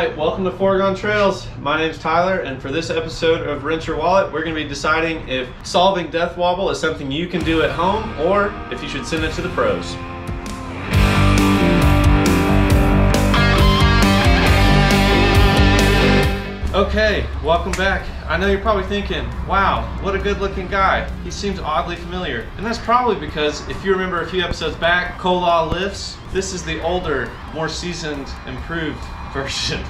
Alright, welcome to Foregone Trails. My name's Tyler, and for this episode of Wrench Your Wallet, we're going to be deciding if solving death wobble is something you can do at home or if you should send it to the pros. Okay, welcome back. I know you're probably thinking, wow, what a good looking guy. He seems oddly familiar. And that's probably because if you remember a few episodes back, Cola Lifts, this is the older, more seasoned, improved version.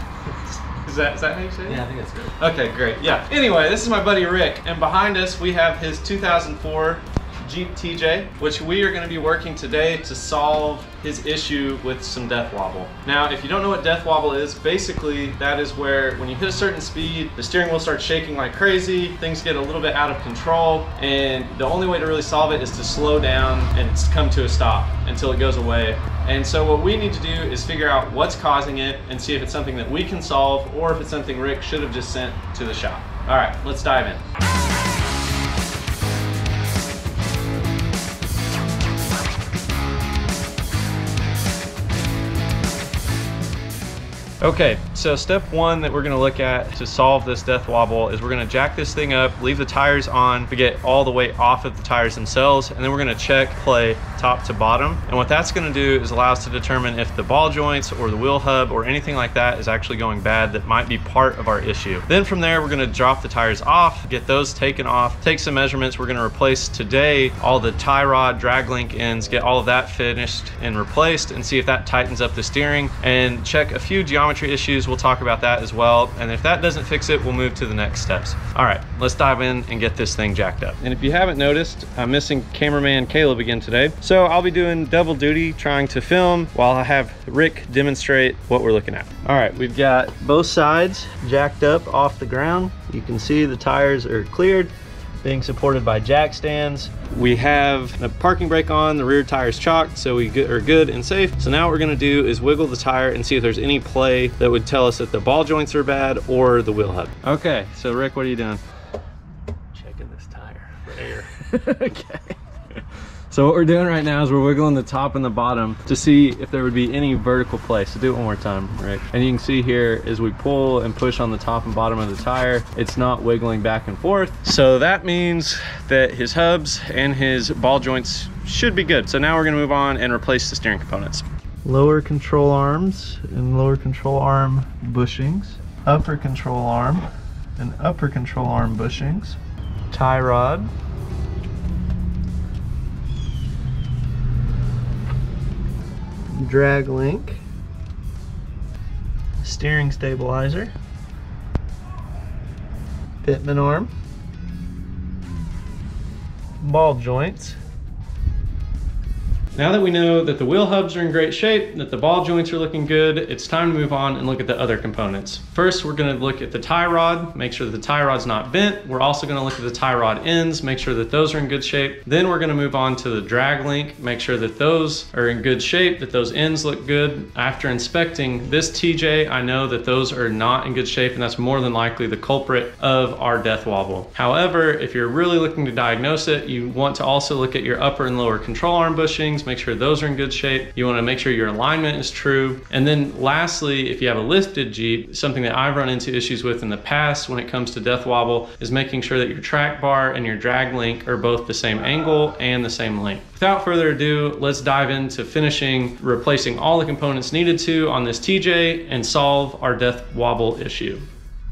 Is that how you say it? Yeah, I think that's good. Okay, great. Yeah. Anyway, this is my buddy Rick, and behind us we have his 2004 Jeep TJ, which we are going to be working today to solve his issue with some death wobble. Now, if you don't know what death wobble is, basically that is where when you hit a certain speed, the steering wheel starts shaking like crazy, things get a little bit out of control, and the only way to really solve it is to slow down and come to a stop until it goes away. And so what we need to do is figure out what's causing it and see if it's something that we can solve or if it's something Rick should have just sent to the shop. All right, let's dive in. Okay, so step one that we're gonna look at to solve this death wobble is we're gonna jack this thing up, leave the tires on to get all the weight off of the tires themselves, and then we're gonna check play top to bottom. And what that's gonna do is allow us to determine if the ball joints or the wheel hub or anything like that is actually going bad that might be part of our issue. Then from there, we're gonna drop the tires off, get those taken off, take some measurements. We're gonna replace today all the tie rod, drag link ends, get all of that finished and replaced and see if that tightens up the steering, and check a few geometry issues. We'll talk about that as well, and if that doesn't fix it, we'll move to the next steps. All right, let's dive in and get this thing jacked up. And if you haven't noticed, I'm missing cameraman Caleb again today, so I'll be doing double duty trying to film while I have Rick demonstrate what we're looking at. All right, we've got both sides jacked up off the ground. You can see the tires are cleared, being supported by jack stands. We have a parking brake on, the rear tire's chocked, so we are good and safe. So now what we're gonna do is wiggle the tire and see if there's any play that would tell us that the ball joints are bad or the wheel hub. Okay, so Rick, what are you doing? Checking this tire for air. Okay. So what we're doing right now is we're wiggling the top and the bottom to see if there would be any vertical play. So do it one more time, Rick. And you can see here as we pull and push on the top and bottom of the tire, it's not wiggling back and forth. So that means that his hubs and his ball joints should be good. So now we're gonna move on and replace the steering components. Lower control arms and lower control arm bushings, upper control arm and upper control arm bushings, tie rod, drag link, steering stabilizer, pitman arm, ball joints. Now that we know that the wheel hubs are in great shape, that the ball joints are looking good, it's time to move on and look at the other components. First, we're gonna look at the tie rod, make sure that the tie rod's not bent. We're also gonna look at the tie rod ends, make sure that those are in good shape. Then we're gonna move on to the drag link, make sure that those are in good shape, that those ends look good. After inspecting this TJ, I know that those are not in good shape, and that's more than likely the culprit of our death wobble. However, if you're really looking to diagnose it, you want to also look at your upper and lower control arm bushings, make sure those are in good shape. You want to make sure your alignment is true. And then lastly, if you have a lifted Jeep, something that I've run into issues with in the past when it comes to death wobble is making sure that your track bar and your drag link are both the same angle and the same length. Without further ado, let's dive into finishing replacing all the components needed to on this TJ and solve our death wobble issue.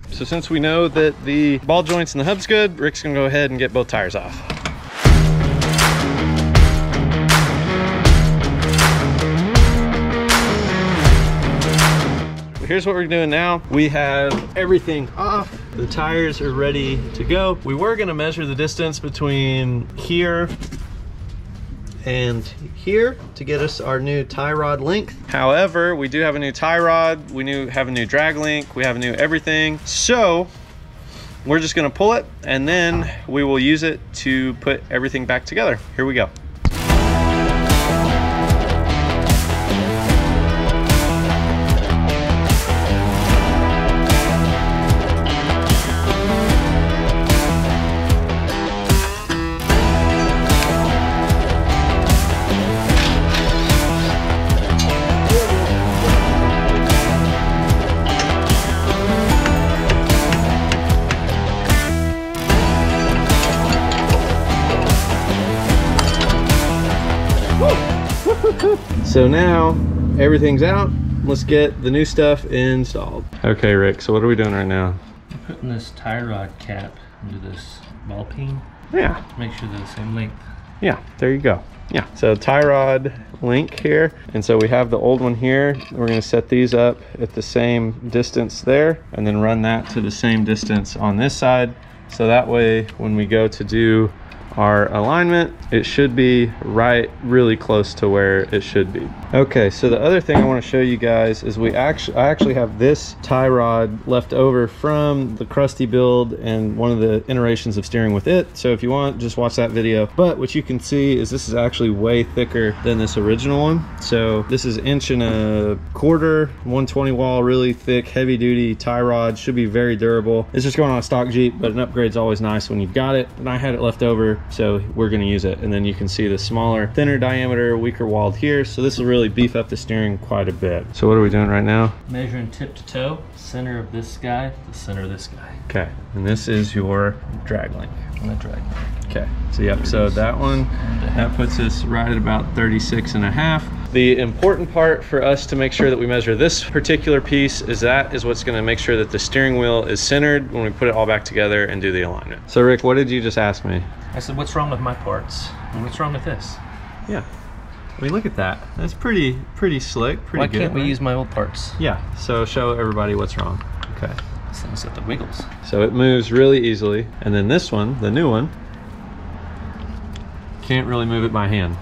So since we know that the ball joints and the hub's good, Rick's gonna go ahead and get both tires off. Here's what we're doing now. We have everything off. The tires are ready to go. We were gonna measure the distance between here and here to get us our new tie rod length. However, we do have a new tie rod. We have a new drag link. We have a new everything. So we're just gonna pull it and then we will use it to put everything back together. Here we go. So now everything's out. Let's get the new stuff installed. Okay, Rick, so what are we doing right now? I'm putting this tie rod cap into this ball peen. Yeah. To make sure they're the same length. Yeah, there you go. Yeah, so tie rod link here. And so we have the old one here. We're gonna set these up at the same distance there and then run that to the same distance on this side. So that way, when we go to do our alignment, it should be right really close to where it should be. Okay, so the other thing I want to show you guys is I actually have this tie rod left over from the Krusty build and one of the iterations of steering with it. So if you want, just watch that video. But what you can see is this is actually way thicker than this original one. So this is 1.25 inch, 120 wall, really thick, heavy duty tie rod. Should be very durable. It's just going on a stock Jeep, but an upgrade's always nice when you've got it. And I had it left over, so we're going to use it. And then you can see the smaller, thinner diameter, weaker walled here. So this will really beef up the steering quite a bit. So what are we doing right now? Measuring tip to toe, center of this guy, the center of this guy. Okay, and this is your drag link. And the drag link. Okay, so yep, so that one, that puts us right at about 36.5. The important part for us to make sure that we measure this particular piece is what's going to make sure that the steering wheel is centered when we put it all back together and do the alignment. So Rick, what did you just ask me? I said, what's wrong with my parts? And what's wrong with this? Yeah, I mean, look at that. That's pretty slick, pretty Why good. can't we right? use my old parts? Yeah, so show everybody what's wrong. Okay. This thing's got the wiggles. So it moves really easily. And then this one, the new one, can't really move it by hand.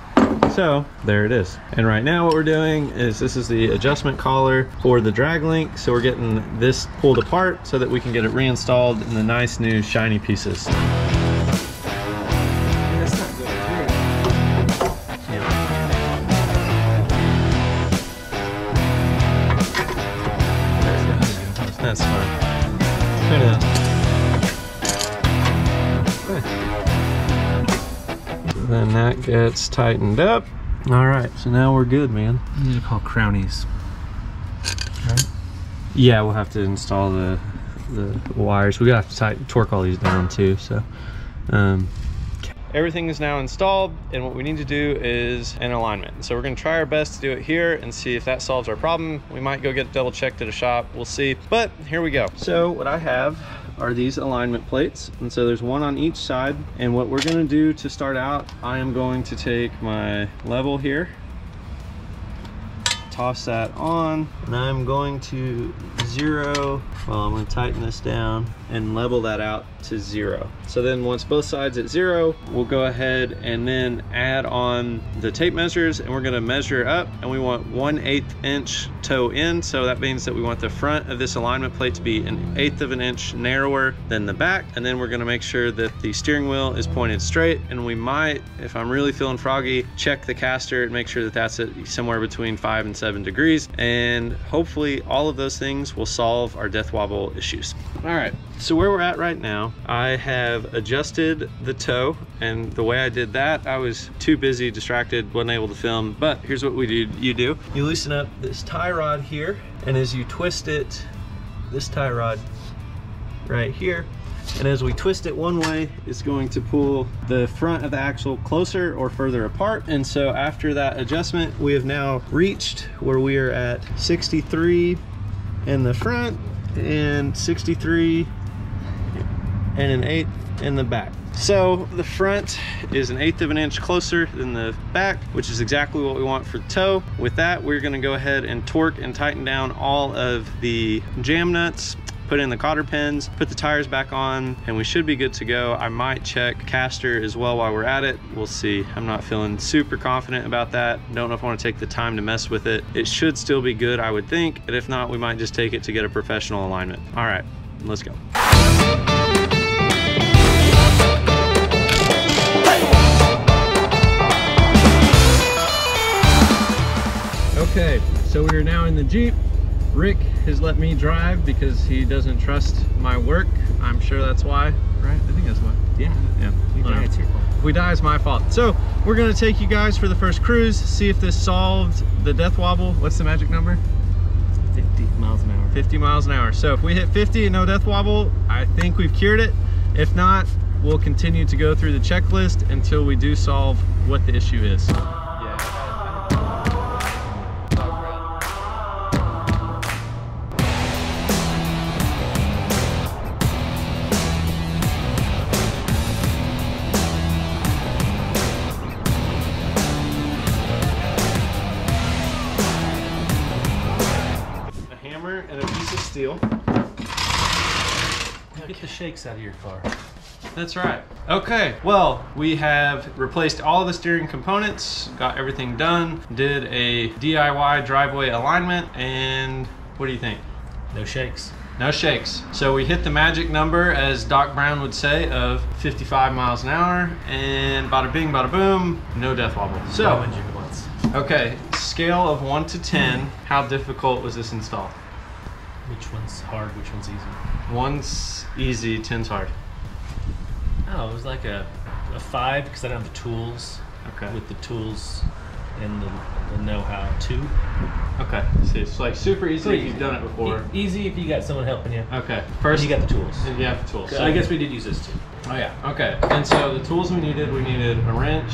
So there it is. And right now what we're doing is this is the adjustment collar for the drag link. So we're getting this pulled apart so that we can get it reinstalled in the nice new shiny pieces. That's not good. That's fine. Put it in. Then that gets tightened up. All right, so now we're good, man. These are called crownies. Right? Yeah, we'll have to install the wires. We're gonna have to torque all these down too. So everything is now installed, and what we need to do is an alignment. So we're gonna try our best to do it here and see if that solves our problem. We might go get it double checked at a shop, we'll see, but here we go. So what I have are these alignment plates, and so there's one on each side. And what we're gonna do to start out, I am going to take my level here, toss that on, and I'm going to zero. Well, I'm going to tighten this down and level that out to 0. So then once both sides at 0, we'll go ahead and then add on the tape measures, and we're going to measure up, and we want 1/8 inch toe in. So that means that we want the front of this alignment plate to be 1/8 of an inch narrower than the back. And then we're going to make sure that the steering wheel is pointed straight, and we might, if I'm really feeling froggy, check the caster and make sure that that's at somewhere between 5 and 7 degrees. And hopefully all of those things will solve our death wobble issues. All right, so where we're at right now, I have adjusted the toe, and the way I did that, I was too busy, distracted, wasn't able to film. But here's what you do. You loosen up this tie rod here, and as you twist it, this tie rod right here, and as we twist it one way, it's going to pull the front of the axle closer or further apart. And so after that adjustment, we have now reached where we are at 63 in the front and 63 and 1/8 in the back. So the front is 1/8 of an inch closer than the back, which is exactly what we want for the toe. With that, we're gonna go ahead and torque and tighten down all of the jam nuts, put in the cotter pins, put the tires back on, and we should be good to go. I might check caster as well while we're at it. We'll see. I'm not feeling super confident about that. Don't know if I want to take the time to mess with it. It should still be good, I would think, but if not, we might just take it to get a professional alignment. All right, let's go. Okay, so we are now in the Jeep. Rick has let me drive because he doesn't trust my work. I'm sure that's why, right? I think that's why. Yeah. If we die, it's your fault. If we die, it's my fault. So we're gonna take you guys for the first cruise, see if this solved the death wobble. What's the magic number? 50 miles an hour. 50 miles an hour. So if we hit 50 and no death wobble, I think we've cured it. If not, we'll continue to go through the checklist until we do solve what the issue is. piece of steel. Get the shakes out of your car. That's right. Okay, well, we have replaced all the steering components, got everything done, did a DIY driveway alignment, and what do you think? No shakes. No shakes. So we hit the magic number, as Doc Brown would say, of 55 miles an hour, and bada bing, bada boom, no death wobble. So, okay, scale of 1 to 10, how difficult was this install? Which one's hard, which one's easy? 1's easy, 10's hard. Oh, it was like a 5 because I don't have the tools. Okay. With the tools and the know-how too. Okay, so it's like super easy if you've done it before. Easy if you got someone helping you. Okay, first you got the tools. And you have the tools. So I guess we did use this too. Oh yeah, okay. And so the tools we needed a wrench,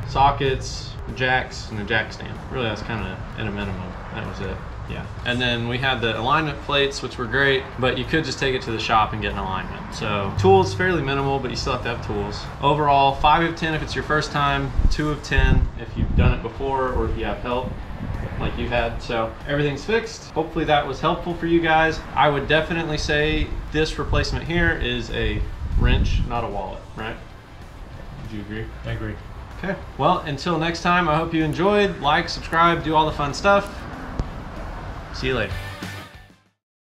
sockets, jacks, and a jack stand. Really, that's kind of at a minimum. That was it. Yeah. And then we had the alignment plates, which were great, but you could just take it to the shop and get an alignment. So tools, fairly minimal, but you still have to have tools. Overall, 5 of 10 if it's your first time, 2 of 10 if you've done it before or if you have help like you had. So everything's fixed. Hopefully that was helpful for you guys. I would definitely say this replacement here is a wrench, not a wallet, right? Would you agree? I agree. Okay. Well, until next time, I hope you enjoyed. Like, subscribe, do all the fun stuff. See you later.